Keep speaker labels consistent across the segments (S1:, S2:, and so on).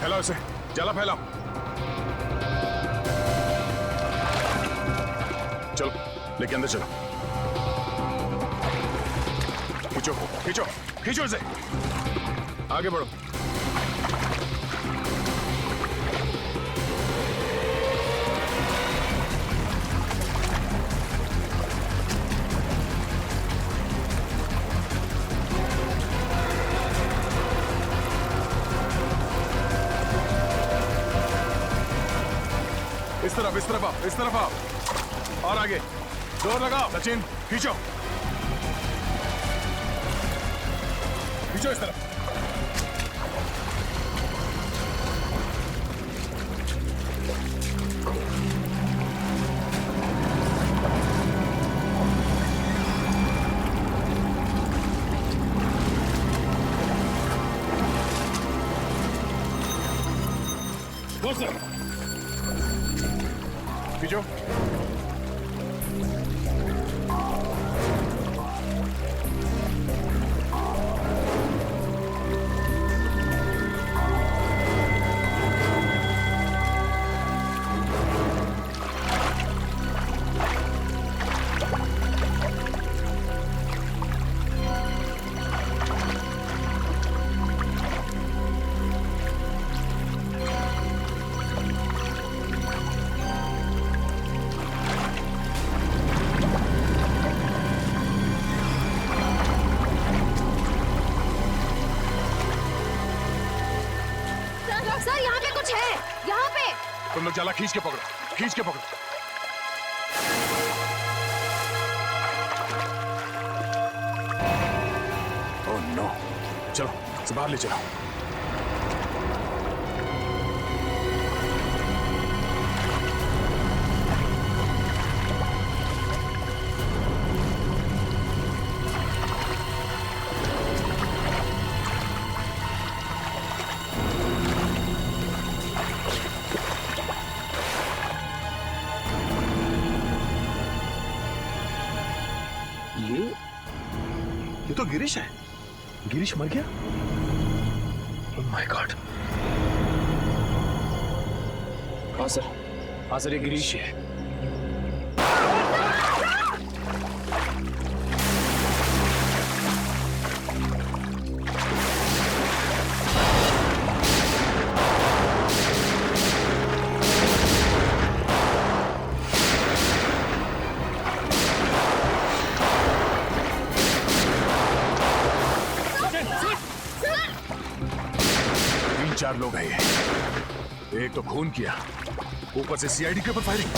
S1: फैलाओ इसे, जाला फैलाओ। चलो लेके अंदर चलो। खींचो खींचो खींचो इसे, आगे बढ़ो। इस तरफ आओ, इस तरफ आओ और आगे जोर लगाओ। सचिन खींचो खींचो इस तरफ। खींचो
S2: सर यहाँ पे कुछ है, यहाँ पे।
S1: तुम लोग जाला खींच के पकड़ो, खींच के पकड़ो। ओह नो, चलो इसे बाहर ले चलो। ये तो गिरीश है। गिरीश मर गया? Oh my God.
S3: हाँ सर ये गिरीश है।
S1: चार लोग हैं ये। एक तो खून किया, ऊपर से सीआईडी के ऊपर फायरिंग।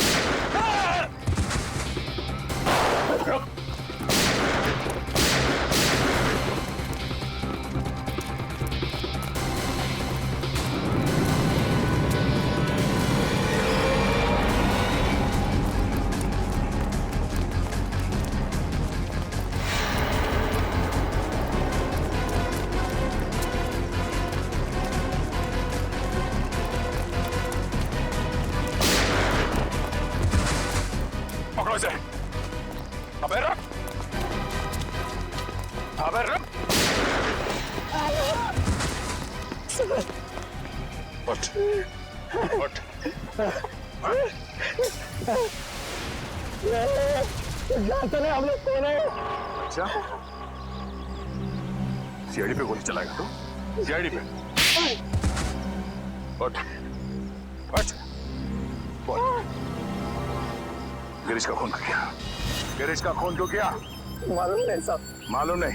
S1: अबे रख, अबे रख। उठ, उठ।
S4: जानते नहीं हम लोग कौन है?
S1: अच्छा, सीआईडी पे गोली चलाएगा तो? सीआईडी पे? उठ, उठ। बोल, गिरीश का खून क्यों किया? गिरीश का खून क्यों किया?
S4: मालूम नहीं साहब।
S1: मालूम नहीं?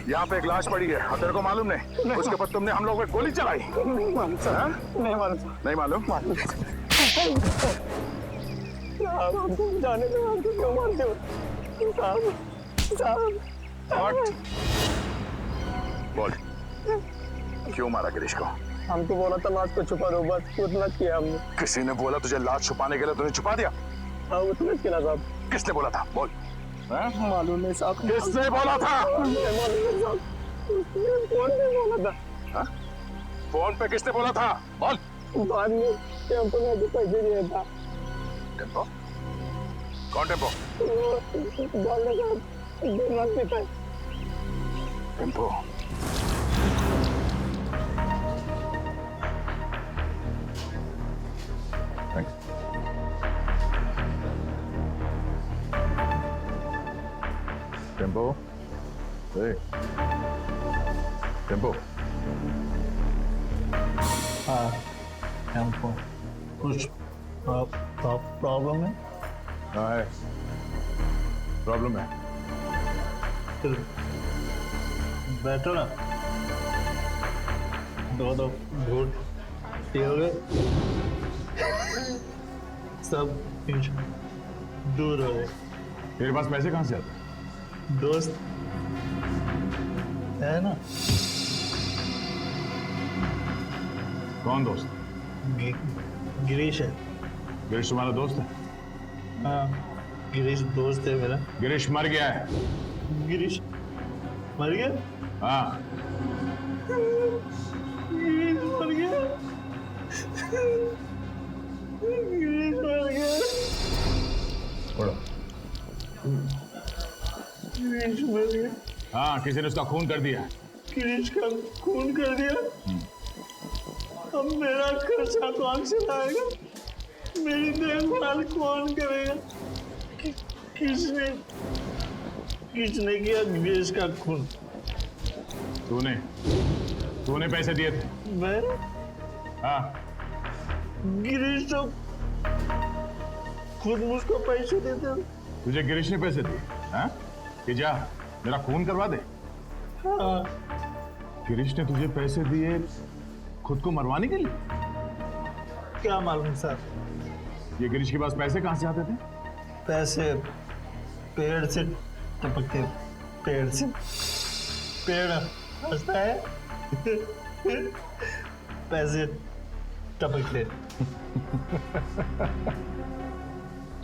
S1: यहाँ पे एक लाश पड़ी है और तेरे को मालूम नहीं? उसके ऊपर तुमने हम लोगों पे गोली चलाई?
S4: नहीं मालूम सर, नहीं मालूम सर।
S1: नहीं मालूम?
S4: मालूम साहब, हमको जाने दो, हमको क्यों मारते हो साहब?
S1: What? बोल, क्यों मारा गिरीश को?
S4: हमको बोला था लाश को छुपा दो, बस उतना किया हमने।
S1: किसी ने बोला तुझे लाश छुपाने के लिए, तूने छुपा दिया?
S4: हाँ उतना किया साहब।
S1: किसने बोला था? बोल।
S4: मालूम नहीं साहब।
S1: किसने बोला था?
S4: मालूम नहीं साहब, कौन ने बोला था?
S1: हा? फोन पे किसने बोला था? बोल।
S4: बाद में टेम्पो ने भी पैसे दिया था।
S1: टेम्पो? कौन टेम्पो?
S4: बोलने का दिमाग था।
S1: टेम्पो? थैंक्स। Tempo, tempo.
S5: हाँ, हमको कुछ प्रॉब्लम है।
S1: हाँ है, प्रॉब्लम है।
S5: फिर बैठो ना, दो घूट पियोगे, सब टेंशन दूर हो गए।
S1: तेरे पास पैसे कहाँ से आते हैं?
S5: दोस्त है ना,
S1: कौन दोस्त?
S5: गिरीश है।
S1: गिरीश तुम्हारा दोस्त है?
S5: हाँ, गिरीश दोस्त है मेरा।
S1: गिरीश मर गया है।
S5: गिरीश मर गया?
S1: हाँ,
S5: गिरीश मर गया। गिरीश मर गया।
S1: छोड़ो।
S5: गिरीश मर गया।
S1: हाँ, किसी ने उसका खून कर दिया।
S5: गिरीश का खून कर दिया। अब मेरा खर्चा कौन चलाएगा? मेरी देखभाल कौन करेगा? किसने किया गिरीश का खून?
S1: तूने पैसे दिए थे।
S5: मैं?
S1: हाँ,
S5: गिरीश तो खुद मुझको पैसे देते।
S1: तुझे गिरीश ने पैसे दिए? हाँ, कि जा मेरा खून करवा दे।
S5: हाँ,
S1: गिरीश ने तुझे पैसे दिए खुद को मरवाने के लिए?
S5: क्या मालूम सर।
S1: ये गिरीश के पास पैसे कहाँ से आते थे?
S5: पैसे पेड़ से टपकते। पेड़ से पेड़ हंसता है, पैसे टपकते।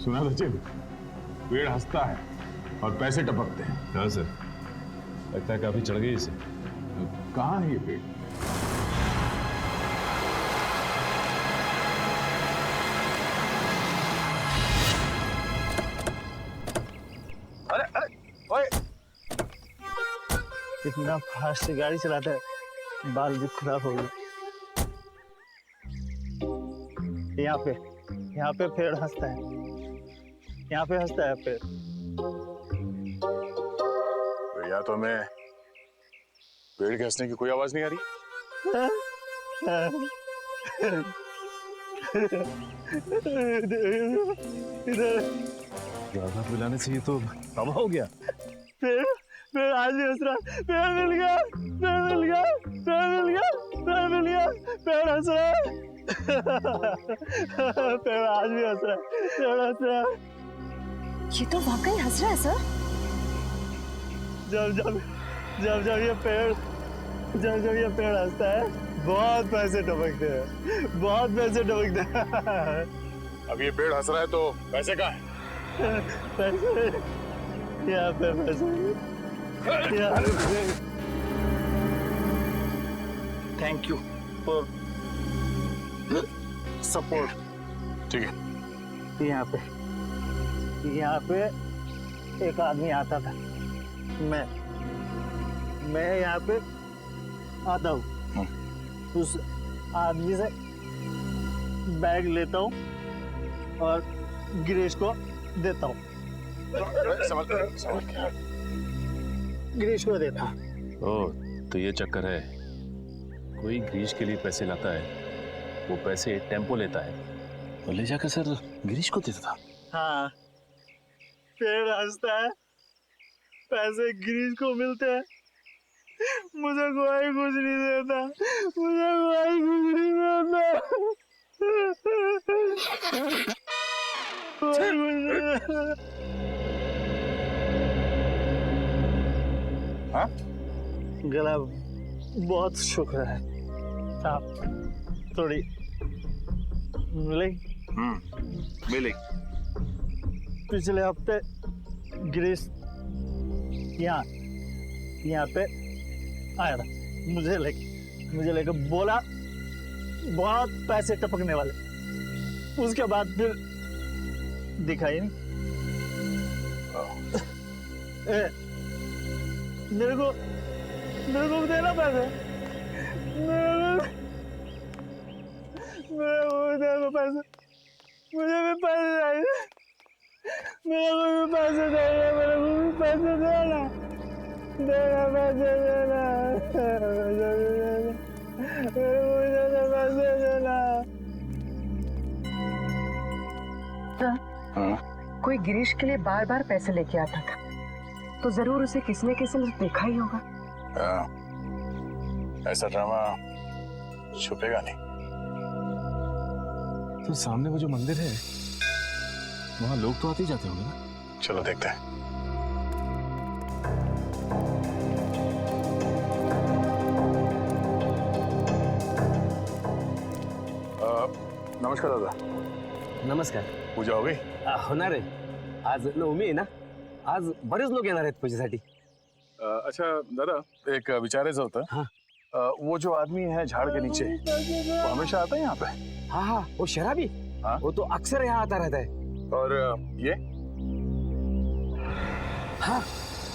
S1: सुना था चिल, पेड़ हंसता है और पैसे टपकते हैं।
S3: हाँ सर, लगता है काफी चढ़ गई इसे।
S1: कहाँ है ये पेड़?
S3: अरे अरे ओए,
S5: इतना फास्ट गाड़ी चलाता है, बाल भी खराब हो गए। यहाँ पे पेड़ हंसता है। यहाँ पे हंसता है पेड़।
S1: तो या तो मैं पेड़ के हंसने की कोई आवाज नहीं आ रही।
S5: इधर
S3: ज्यादा पिलाने से ये तो तबाह हो गया।
S5: पेड़ पेड़ आज भी हंस रहा है। पेड़ मिल गया, पेड़ मिल गया, पेड़ मिल गया, पेड़ मिल गया, पेड़ हंस रहा है। पेड़ आज भी हंस रहा है, पेड़ हंस रहा है।
S2: ये तो वाकई हंस रहा है सर।
S5: जब ये पेड़ हंसता है, बहुत पैसे टपकते हैं, बहुत पैसे टपकते हैं।
S1: अब ये पेड़ हंस रहा है तो पैसे कहाँ है?
S5: पैसे यहाँ पे, पैसे थैंक यू फॉर सपोर्ट।
S1: ठीक है।
S5: यहाँ पे एक आदमी आता था। मैं यहाँ पे आता हूँ, उस आदमी से बैग लेता हूँ और गिरीश को देता हूँ। गिरीश को देता हूँ।
S3: ओह, तो ये चक्कर है। कोई गिरीश के लिए पैसे लाता है, वो पैसे टेम्पो लेता है और ले जाकर सर गिरीश को देता था।
S5: हाँ, पेड़ हंसता है, पैसे गिरीश को मिलते हैं। मुझे कोई कुछ नहीं देता, मुझे कोई कुछ नहीं देता, कोई कुछ नहीं देता।
S1: हाँ?
S5: गला बहुत शुक्र है साहब, थोड़ी मिलेगी?
S1: मिलेगी।
S5: पिछले हफ्ते गिरीश यहाँ पे आया था, मुझे लेके बोला बहुत पैसे टपकने वाले। उसके बाद फिर दिखाई नहीं। मेरे को देना पैसे, मेरे को देना पैसे। मुझे भी पैसे चाहिए, मेरे को भी पैसे चाहिए, मेरे को भी पैसे देना, देना पैसे देना, मेरे को भी पैसे देना।
S1: हाँ
S6: कोई गिरीश के लिए बार बार पैसे लेके आता था, तो जरूर उसे किसी न किसी ने देखा ही होगा।
S1: ऐसा ड्रामा छुपेगा नहीं।
S3: तो सामने वो जो मंदिर है वहां लोग तो आते ही जाते होंगे ना।
S1: चलो देखते हैं। नमस्कार दादा।
S7: नमस्कार.
S1: पूजा हो गई?
S7: होणार आहे. आज नवमी आहे ना, आज बरेच लोक येणार आहेत पूजेसाठी.
S1: अच्छा दादा, एक विचारायचं होतं.
S7: हाँ.
S1: वो जो आदमी है झाड़ के नीचे, वो हमेशा आता है यहाँ पे?
S7: हाँ हाँ, वो शराबी.
S1: हाँ?
S7: वो तो अक्सर यहाँ आता रहता है.
S1: और ये
S7: हाँ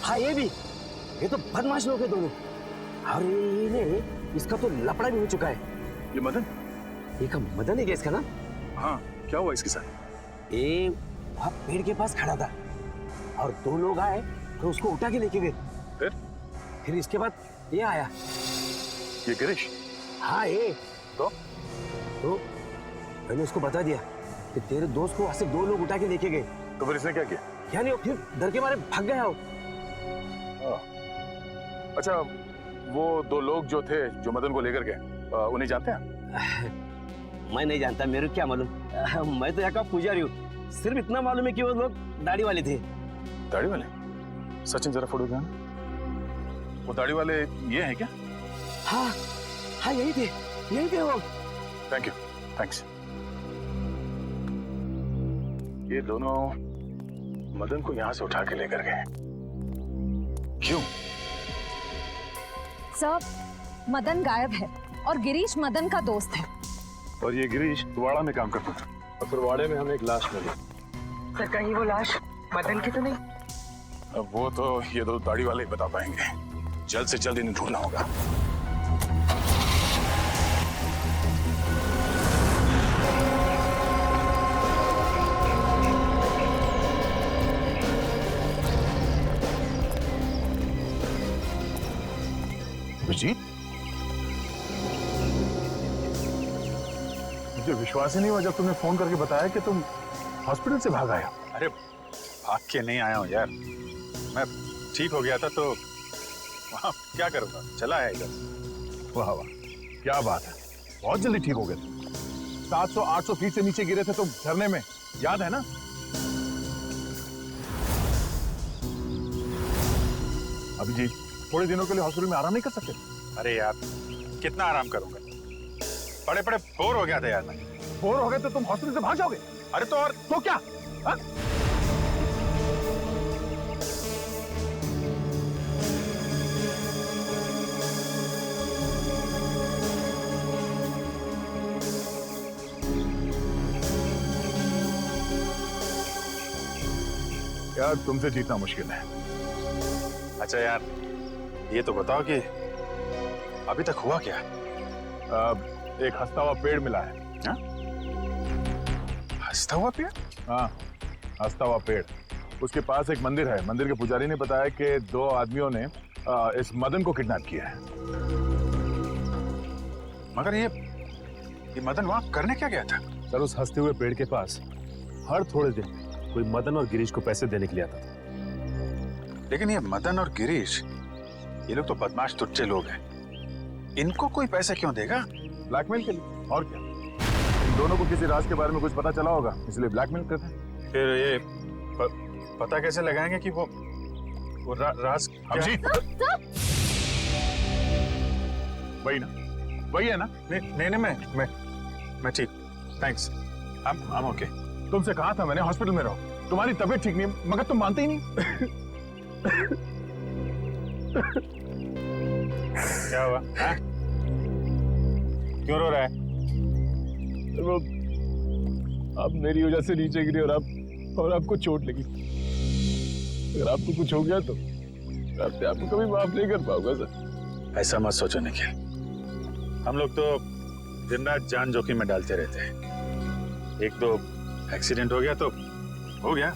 S7: हाँ, ये तो बदमाश लोग हैं दोनों. और ये इसका तो लफड़ा भी हो चुका है.
S1: ये मदन?
S7: ये का मदन है क्या इसका नाम?
S1: हाँ, क्या हुआ इसके साथ?
S7: ये वहाँ पेड़ के पास खड़ा था और दो लोग आए तो उसको उठा के लेके गए. फिर इसके बाद ये आया.
S1: ये गिरीश?
S7: हाँ ये.
S1: तो
S7: मैंने उसको बता दिया कि तेरे दोस्त को ऐसे दो लोग उठा के लेके गए.
S1: तो फिर इसने क्या किया?
S7: क्या नहीं, फिर डर के मारे भाग गया हो.
S1: अच्छा, वो दो लोग जो थे जो मदन को लेकर गए, उन्हें जानते हैं?
S7: मैं नहीं जानता, मेरे को क्या मालूम. मैं तो यहाँ का पुजारी हूँ. सिर्फ इतना मालूम है कि वो लोग दाढ़ी वाले थे.
S1: दाढ़ी वाले? सचिन जरा फोटो दिखाना. वो दाढ़ी वाले ये हैं क्या?
S7: हाँ हाँ, यही थे वो.
S1: Thank you, thanks. ये दोनों मदन को यहाँ से उठा के लेकर गए. क्यों?
S2: सर, मदन गायब है और गिरीश मदन का दोस्त है.
S1: और ये गिरीश वाड़ा में काम करता था, और फिर वाड़े में हमें एक लाश मिली.
S6: सर कहीं वो लाश मदन की तो नहीं?
S1: अब वो तो ये दो दाढ़ी वाले ही बता पाएंगे. जल्द से जल्द इन्हें ढूंढना होगा. अभिजीत, मुझे विश्वास ही नहीं हुआ जब तुमने फोन करके बताया कि तुम हॉस्पिटल से भाग आए हो.
S8: अरे भाग के नहीं आया हूँ यार, मैं ठीक हो गया था तो वहाँ क्या करूँगा, चला आया इधर.
S1: वाह वाह, क्या बात है, बहुत जल्दी ठीक हो गए तुम. 700-800 फीट से नीचे गिरे थे तुम झरने में, याद है ना? अभिजीत, थोड़े दिनों के लिए हॉस्पिटल में आराम नहीं कर सकते?
S8: अरे यार कितना आराम करूँगा, बड़े बड़े बोर हो गया था यार मैं.
S1: बोर हो गए तो तुम हॉस्पिटल से भाग जाओगे?
S8: अरे तो और
S1: तो क्या? हा? यार तुमसे जीतना मुश्किल है.
S8: अच्छा यार, ये तो बताओ कि अभी तक हुआ क्या?
S1: एक हंसता हुआ पेड़ मिला है.
S8: हंसता हुआ पेड़?
S1: हाँ, हंसता हुआ पेड़. उसके पास एक मंदिर है. मंदिर के पुजारी ने बताया कि दो आदमियों ने इस मदन को किडनैप किया है.
S8: मगर ये मदन वहाँ करने क्या गया था?
S3: सर, उस हंसते हुए पेड़ के पास हर थोड़े दिन कोई मदन और गिरीश को पैसे देने के लिए आता था.
S8: लेकिन ये मदन और गिरीश, ये लोग तो बदमाश तुच्चे लोग हैं. इनको कोई पैसे क्यों देगा?
S1: ब्लैकमेल के लिए, और क्या. इन दोनों को किसी राज के बारे में कुछ पता चला होगा, इसलिए ब्लैकमेल करते हैं.
S8: फिर ये पता कैसे लगाएंगे कि वो राज
S1: अभिजीत, वही ना, वही है ना?
S8: नहीं मैं ठीक. Thanks, I'm okay.
S1: तुमसे कहा था मैंने हॉस्पिटल में रहो. तुम्हारी तबीयत ठीक नहीं है, मगर तुम मानते ही नहीं.
S8: क्या हुआ? क्यों रो रहा है?
S3: वो आप मेरी वजह से नीचे गिरे और आपको चोट लगी. अगर आपको कुछ हो गया तो मैं आपको कभी माफ नहीं कर पाऊंगा सर.
S8: ऐसा मत सोचो निखिल, हम लोग तो दिन रात जान जोखिम में डालते रहते हैं. एक दो एक्सीडेंट हो गया तो हो गया,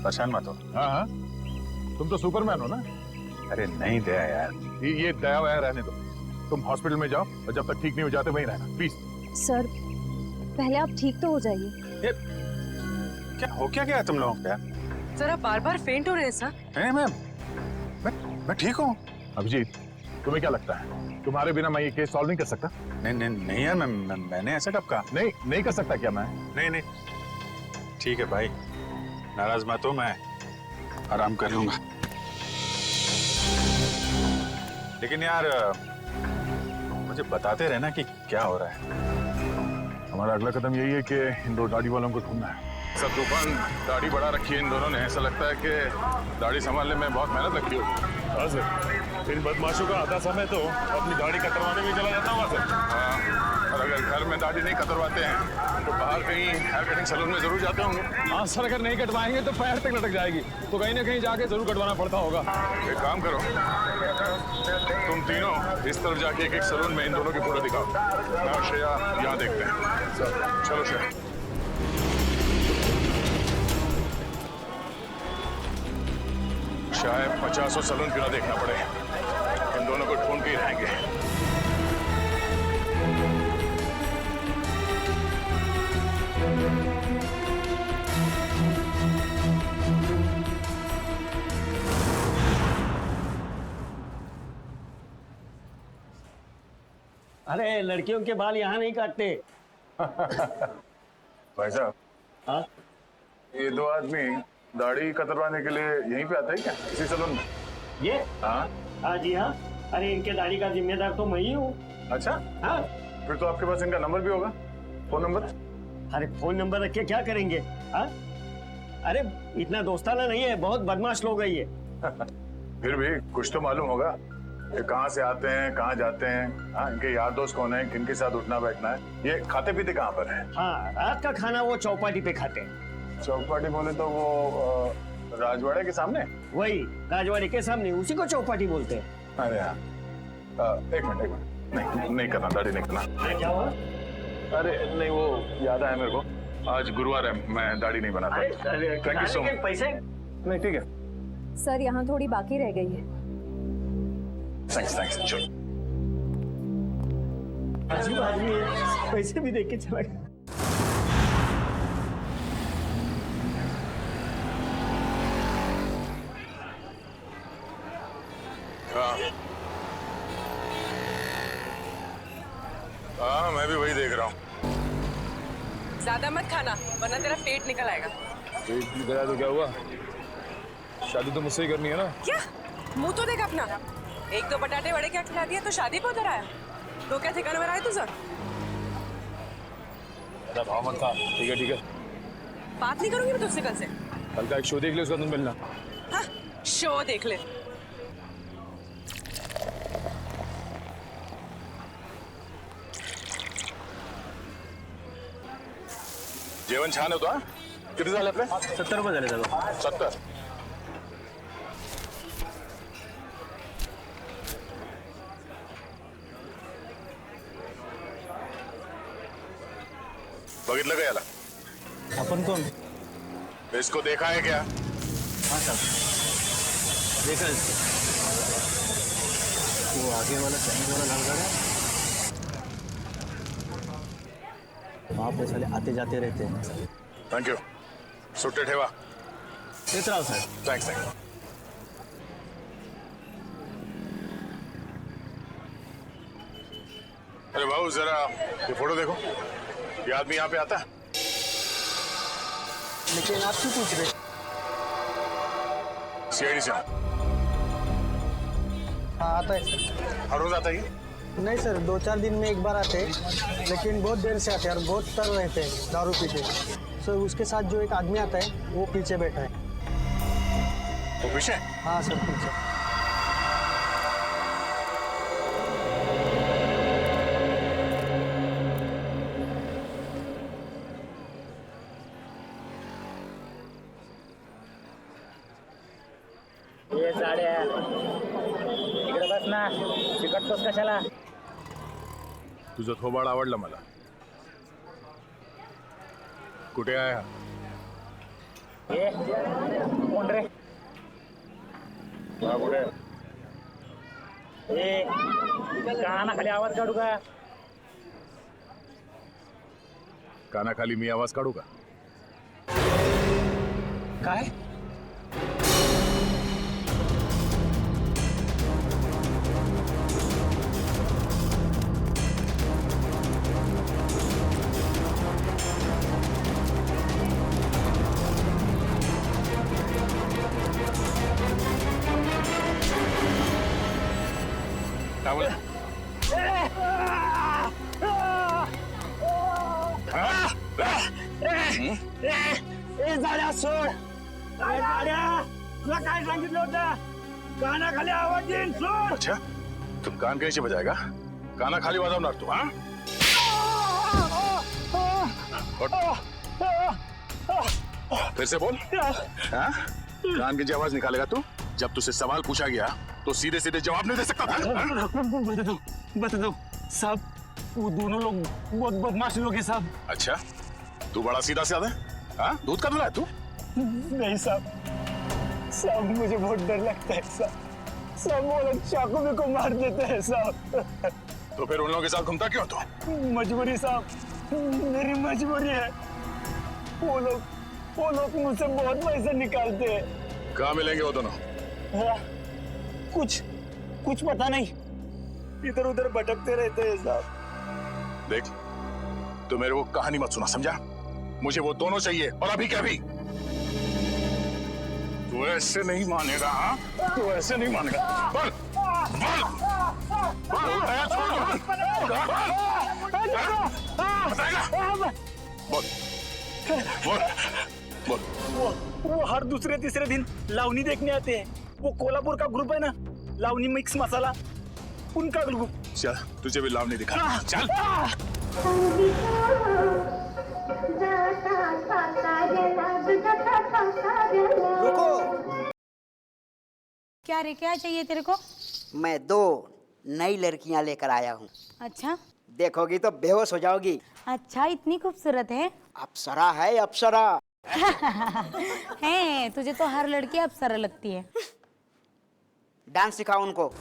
S8: परेशान मत हो।
S3: हाँ हाँ, तुम तो सुपरमैन हो ना।
S8: अरे नहीं दया यार।
S3: ये दया वया रहने दो, तुम हॉस्पिटल में जाओ और जब तक ठीक नहीं हो जाते वहीं रहना प्लीज।
S2: सर पहले आप ठीक तो हो जाइए।
S8: क्या हो क्या गया तुम लोगों को यार?
S6: जरा बार बार फेंट हो रहे हैं सर।
S8: नहीं मैम, मैं ठीक हूँ।
S3: अभिजीत, तुम्हें क्या लगता है तुम्हारे बिना मैं ये केस सॉल्व नहीं कर सकता?
S8: नहीं यार, मैंने ऐसा कब कहा?
S3: नहीं कर सकता क्या मैं?
S8: नहीं ठीक है भाई, नाराज मत हो, मैं आराम कर लूंगा। लेकिन यार मुझे बताते रहना कि क्या हो रहा है।
S3: हमारा अगला कदम यही है कि इन दो दाढ़ी वालों को ढूंढना है। सब तूफान दाढ़ी बढ़ा रखी है इन दोनों ने, ऐसा लगता है कि दाढ़ी संभालने में बहुत मेहनत लगती होगी।
S9: हाँ सर, इन बदमाशों का आधा समय तो अपनी दाढ़ी कतरवाने में चला जाता होगा सर।
S3: हाँ, और अगर घर में दाढ़ी नहीं कतरवाते हैं तो बाहर कहीं हेयर कटिंग सैलून में जरूर जाते होंगे।
S9: हाँ सर, अगर नहीं कटवाएंगे तो पैर तक लटक जाएगी, तो कहीं ना कहीं जाके जरूर कटवाना पड़ता होगा।
S3: एक काम करो, तुम तीनों इस तरफ जाके एक सैलून में इन दोनों की फोटो दिखाओ। मैं और श्रेया यहाँ देखते हैं। चलो श्रेया। शायद 50 सैलून क्यों ना देखना पड़े, इन दोनों को ढूंढ के ही रहेंगे।
S5: अरे लड़कियों के बाल यहाँ नहीं काटते।
S3: भाई साहब,
S5: हाँ?
S3: ये दो आदमी दाढ़ी कतरवाने के लिए यहीं पे आते हैं क्या, इसी सैलून में?
S5: ये?
S3: हाँ।
S5: हाँ जी हाँ। अरे इनके दाढ़ी का जिम्मेदार तो मैं ही हूँ।
S3: अच्छा,
S5: हाँ।
S3: फिर तो आपके पास इनका नंबर भी होगा, फोन नंबर?
S5: अरे फोन नंबर रख के क्या करेंगे? हाँ? अरे इतना दोस्ताना नहीं है, बहुत बदमाश लोग है ये।
S3: फिर भी कुछ तो मालूम होगा, ये कहाँ से आते हैं, कहाँ जाते हैं, हाँ, इनके यार दोस्त कौन है, किनके साथ उठना बैठना है, ये खाते पीते कहाँ पर है?
S5: हाँ, रात का खाना वो चौपाटी पे खाते हैं।
S3: चौपाटी बोले तो वो राजवाड़े के सामने?
S5: वही राजवाड़ी के सामने, उसी को चौपाटी बोलते हैं।
S3: अरे हाँ, एक मिनट, नहीं करना, दाढ़ी नहीं करना।
S5: अरे क्या हुआ?
S3: अरे नहीं, वो याद आया मेरे को, आज गुरुवार है, मैं दाढ़ी नहीं बनाता। Thank you so much.
S5: पैसे?
S3: नहीं ठीक है,
S2: सर यहाँ थोड़ी बाकी रह गई है।
S3: थैंक्स, चलो।
S5: अजीब आदमी है, पैसे भी देख के चला गया।
S3: हाँ, मैं भी वही देख रहा हूँ।
S6: ज्यादा मत खाना वरना तेरा पेट निकल आएगा।
S9: पेट निकला तो क्या हुआ, शादी तो मुझसे ही करनी है ना।
S6: क्या मुंह तो देख अपना, एक दो बटाटे वड़े क्या खिला दिया तो शादी पे उधर आया। तो क्या ठिकाने में आया तुझे?
S9: भाव मत खा। ठीक है,
S6: बात नहीं करूंगी मैं तुझसे कल से।
S9: कल का एक शो देख ले, उसका तुम मिलना।
S6: हाँ, शो देख ले।
S3: जेवण छान होतं हा? किती झाले आपले?
S5: 70 रुपये झाले दादा।
S3: 70? बघितलं का याला?
S5: अपन कौन?
S3: इसको देखा है क्या?
S5: हाँ साहब, देखा इसको। वो आगे वाला चाइनीज वाला लड़का है, वहाँ पे साले आते जाते रहते हैं।
S3: थैंक यू, सुट्टे ठेवा।
S5: देख रहा हूँ सर।
S3: थैंक्स। अरे बाबू जरा ये फोटो देखो, ये आदमी यहाँ पे आता है?
S5: लेकिन आप क्यों पूछ रहे?
S3: सीआईडी से हूँ।
S10: हाँ आता है सर।
S3: हर रोज आता है ये?
S10: नहीं सर, 2-4 दिन में एक बार आते हैं, लेकिन बहुत देर से आते हैं और बहुत तर रहते हैं दारू पीते। सर उसके साथ जो एक आदमी आता है वो पीछे बैठा है।
S3: वो पीछे?
S10: हाँ सर पीछे।
S5: ये साड्या इकडे बस ना, चिकटतोस कशाला?
S3: तुझं थोबाड आवडलं मला,
S1: कुठे आहे हा?
S5: कोण रे
S1: हा कुठे आहे?
S5: ए कानाखाली आवाज काढू का
S1: कानाखाली मी आवाज काढू का?
S5: काय
S1: काय बोला?
S5: ए झाड्या सोड काय झाड्या तुला काय सांगितलं होतं कानाखाली आवाज येईन सोड
S1: अच्छा तू कान कैसे बजाएगा? काना खाली वाजवणार तू हा? फिर से बोल हाँ? कान की आवाज निकालेगा तू? जब तुझसे सवाल पूछा गया तो सीधे सीधे जवाब नहीं दे सकता था?
S5: बता दो साहब वो दोनों लोग बहुत बदमाश लोग हैं साहब
S1: अच्छा तू बड़ा सीधा साधा है हाँ? दूध का दूल्हा है तू?
S5: नहीं साहब साहब मुझे बहुत डर लगता है साहब साहब वो लोग चाकू में को मार देते हैं साहब
S1: तो फिर उन लोगों के साथ घूमता क्यों तू?
S5: मजबूरी साहब मेरी मजबूरी है वो लोग मुझसे बहुत पैसे निकालते हैं
S1: कहाँ मिलेंगे वो दोनों?
S5: हाँ, कुछ पता नहीं इधर उधर भटकते रहते हैं साहब
S1: देख तू मेरे को कहानी मत सुना समझा? मुझे वो दोनों चाहिए और अभी क्या भी। तू ऐसे नहीं मानेगा हाँ? तू ऐसे नहीं मानेगा बोल बोल बोल बताएगा बोल बोल बोल
S5: वो हर दूसरे तीसरे दिन लावनी देखने आते हैं वो कोल्हापुर का ग्रुप है ना लावनी मिक्स मसाला उनका ग्रुप
S1: चल तुझे भी लावनी दिखा चल
S11: रुको
S12: क्या रे क्या चाहिए तेरे को?
S11: मैं 2 नई लड़कियां लेकर आया हूँ
S12: अच्छा
S11: देखोगी तो बेहोश हो जाओगी
S12: अच्छा इतनी खूबसूरत है
S11: अप्सरा है अप्सरा
S12: है तुझे तो हर लड़की अप्सरा लगती है
S11: डांस सिखाओ उनको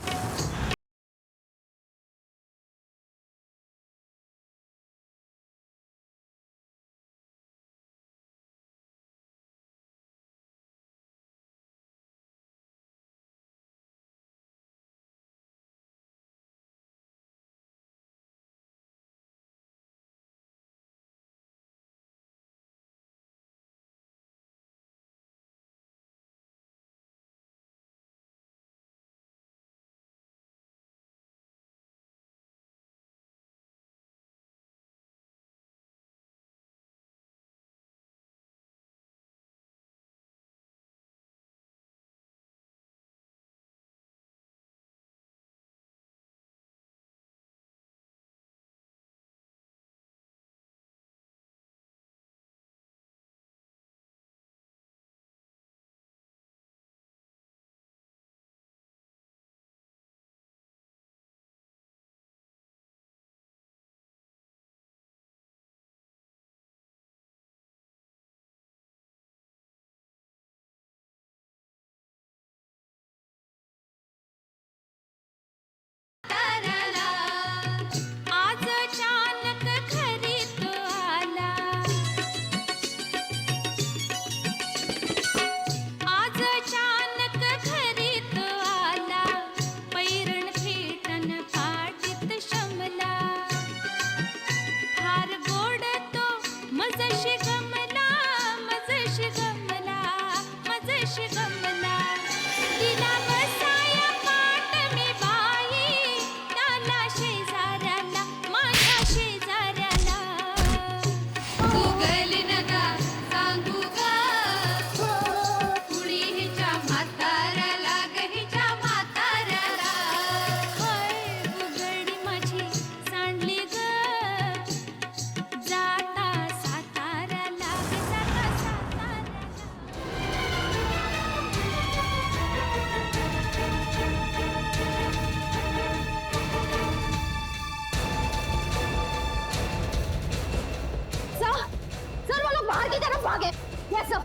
S2: भागे ये सब।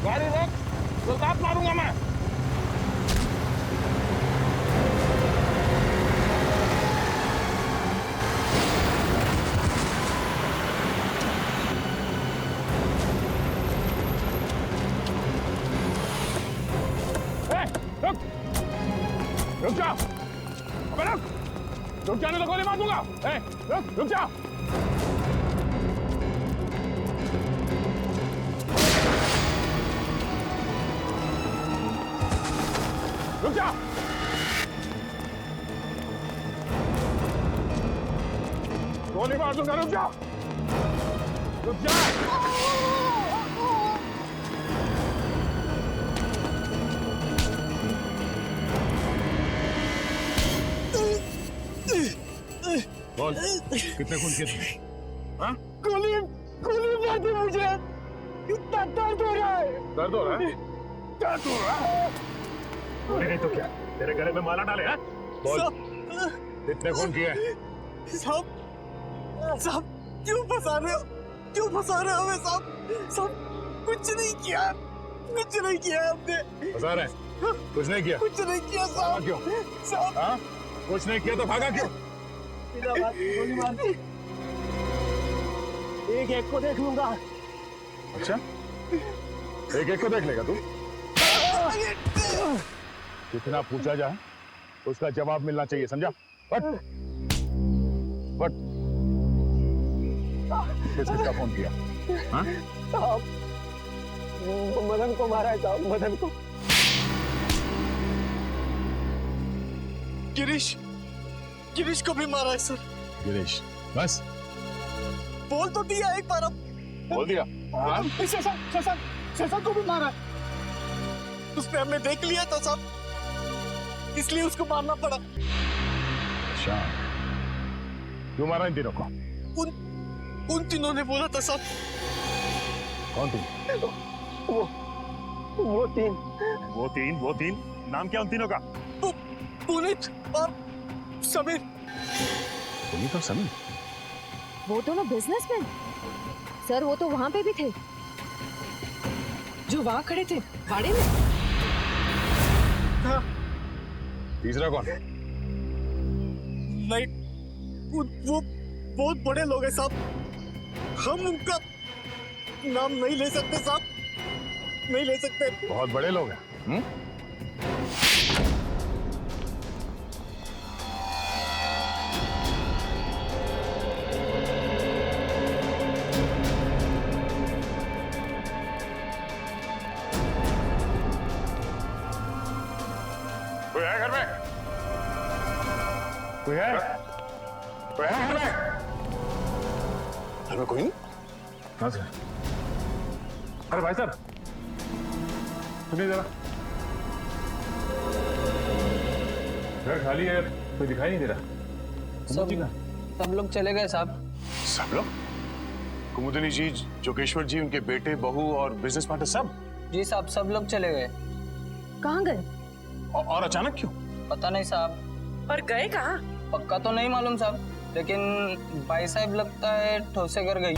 S9: गाड़ी रोक, तो लात मारूंगा मैं। रुक, रुक जा, अबे रुक, रुक जाने तो गोली मार दूंगा। रुक, रुक जा। रुक जा। गोली मार दूंगा, रुक जा, रुक जा। बोल, कितने खून किए थे? हाँ?
S5: गोली मार दी मुझे। इतना दर्द हो रहा है।
S9: दर्द हो रहा है? दर्द हो रहा है? गोली नहीं तो क्या? तेरे गले में माला डाले हैं? बोल, कितने खून किए?
S5: साहब, क्यों फंसा रहे हो? क्यों फंसा रहे हो हमें साहब? कुछ नहीं किया हमने।
S9: फंसा रहे हैं? कुछ नहीं किया?
S5: कुछ नहीं किया साहब।
S9: क्यों?
S5: साहब,
S9: हाँ? कुछ नहीं किया तो भागा क्यों?
S5: गोली मार दी। एक को देख लूंगा।
S9: अच्छा, एक को देख लेगा तू? जितना पूछा जाए उसका जवाब मिलना चाहिए, समझा? बट किसका फोन किया? हाँ?
S5: साहब, मदन को मारा है साहब, मदन को। गिरीश को भी मारा है सर।
S9: गिरीश, बस
S5: बोल तो दिया एक बार। अब
S9: बोल दिया। हाँ?
S5: शशांक को भी मारा है। उसने हमें देख लिया था साहब, इसलिए उसको मारना पड़ा।
S9: अच्छा, क्यों मारा इन तीनों को?
S5: उन तीनों ने बोला था साहब।
S9: कौन तीन?
S5: वो तीन।
S9: नाम क्या उन तीनों का?
S5: पुनीत और समीर।
S9: पुनीत और समीर?
S2: वो दोनों बिजनेसमैन सर, वो तो वहां पे भी थे
S6: जो वहां खड़े थे गाड़ी में।
S5: हाँ।
S9: तीसरा कौन?
S5: नहीं, वो बहुत बड़े लोग हैं साहब, हम उनका नाम नहीं ले सकते साहब, नहीं ले सकते।
S9: बहुत बड़े लोग हैं।
S1: कोई है घर में? कोई है? कोई है घर में? घर में कोई नहीं?
S3: हाँ सर। अरे भाई साहब, सुनिए जरा, घर खाली है, कोई दिखाई नहीं दे रहा।
S10: सब लोग चले गए साहब।
S1: सब लोग? कुमुदिनी जी, जोगेश्वर जी, उनके बेटे, बहू और बिजनेस पार्टनर सब?
S10: जी साहब, सब लोग चले गए।
S2: कहाँ गए?
S1: और अचानक क्यों?
S10: पता नहीं साहब।
S6: पर गए कहाँ?
S10: पक्का तो नहीं मालूम साहब, लेकिन भाई साहब लगता है ठोसे कर गई।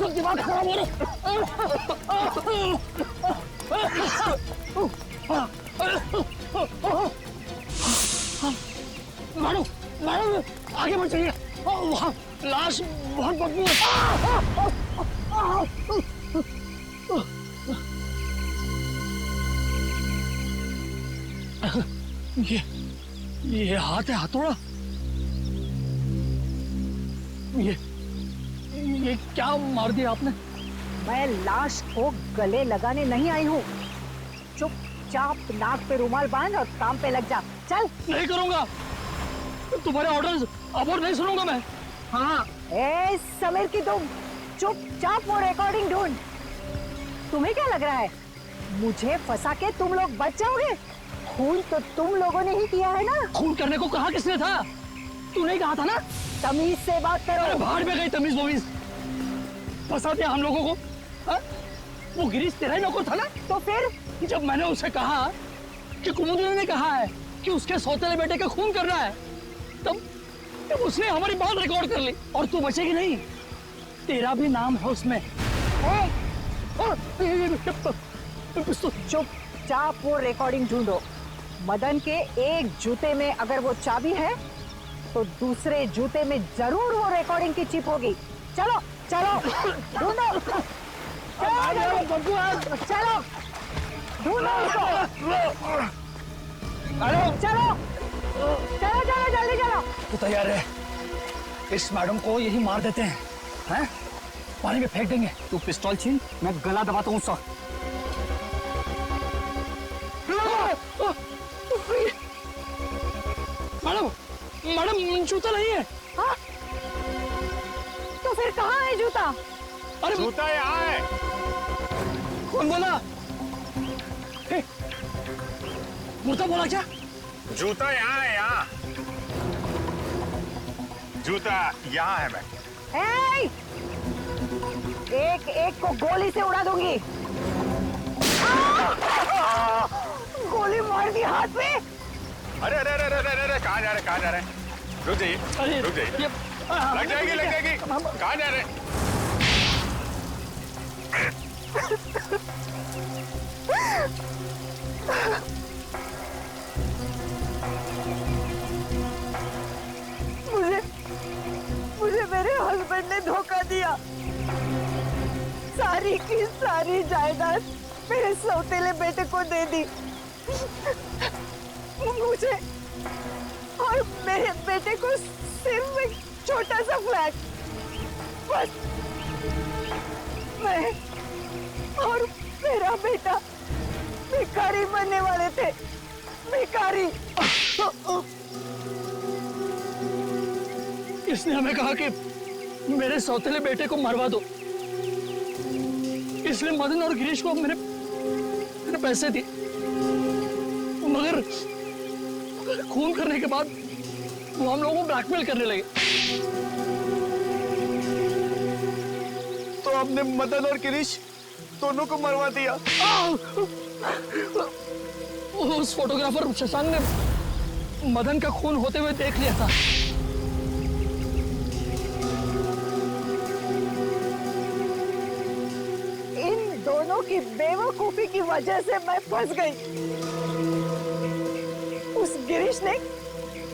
S4: दिमाग खराब हो रहा मैडम, मैडम आगे बढ़ जाइए, वहाँ लाश बहुत बदबू है। ये हाथ है हथौड़ा। ये क्या मार दिया आपने?
S13: मैं लाश को गले लगाने नहीं आई हूँ। चुपचाप नाक पे रुमाल बांध और काम पे लग जा। चल।
S4: नहीं करूँगा, तुम्हारे ऑर्डर्स अब और नहीं सुनूंगा मैं।
S13: हाँ, ए समीर की तुम चुपचाप वो रिकॉर्डिंग ढूंढ। तुम्हें क्या लग रहा है मुझे फंसा के तुम लोग बच जाओगे? खून तो तुम लोगों ने ही किया है ना।
S4: खून करने को कहा किसने था? तूने कहा था ना।
S13: तमीज से बात करो।
S4: अरे बाहर में गई तमीज वमीज, फंसा दिया हम लोगों को। हा? वो गिरीश तेरा ही नौकर था ना।
S13: तो फिर
S4: जब मैंने उसे कहा कि कुमुदिनी ने कहा है कि उसके सौतेले बेटे का खून करना है, तब उसने हमारी बात रिकॉर्ड कर ली। और तू बचेगी नहीं, तेरा भी नाम है उसमें।
S13: चुपचाप वो रिकॉर्डिंग ढूंढो। मदन के एक जूते में अगर वो चाबी है तो दूसरे जूते में जरूर वो रिकॉर्डिंग की चिप होगी। चलो चलो ढूंढो, चलो ढूंढो उसको। चलो चलो चलो जल्दी चलो।
S4: तू तैयार है? इस मैडम को यही मार देते हैं, हैं? पानी में फेंक देंगे। तू पिस्तौल छीन, मैं गला दबाता हूँ उसका। मैडम, मैडम जूता नहीं है।
S13: हाँ? तो फिर कहाँ है जूता?
S4: अरे
S1: जूता यहाँ है।
S4: कौन बोला? मुर्दा बोला क्या?
S8: जूता यहाँ है, यहाँ। जूता यहाँ है। मैं
S13: एक एक को गोली से उड़ा दूंगी। गोली मार दी हाथ में।
S8: अरे अरे अरे अरे अरे कहाँ जा रहे, कहाँ जा रहे? रुक जाइए, रुक जाइए। लग जाएगी, लग जाएगी। कहाँ जा रहे?
S13: मुझे मेरे हस्बैंड ने धोखा दिया। सारी की सारी जायदाद मेरे सौतेले बेटे को दे दी। मुझे और मेरे बेटे को सिर्फ एक छोटा सा फ्लैट। बस मैं और मेरा बेटा भिखारी बनने वाले थे। भिखारी।
S4: इसने हमें कहा कि मेरे सौतेले बेटे को मरवा दो, इसलिए मदन और गिरीश को मैंने पैसे दिए। मगर खून करने के बाद वो हम लोगों को ब्लैकमेल करने लगे।
S5: तो आपने मदन और गिरीश दोनों को मरवा दिया।
S4: उस फोटोग्राफर शशांक ने मदन का खून होते हुए देख लिया था।
S13: इन दोनों की बेवकूफी की वजह से मैं फंस गई। उस गिरीश ने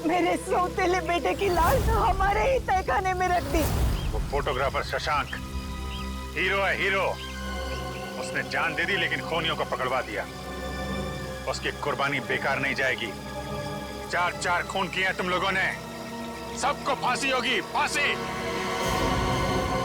S13: मेरे सौतेले बेटे की लाश हमारे ही तहखाने में रख दी।
S8: वो फोटोग्राफर शशांक हीरो है, हीरो। उसने जान दे दी लेकिन खूनियों को पकड़वा दिया। उसकी कुर्बानी बेकार नहीं जाएगी। 4 खून किए हैं तुम लोगों ने, सबको फांसी होगी, फांसी।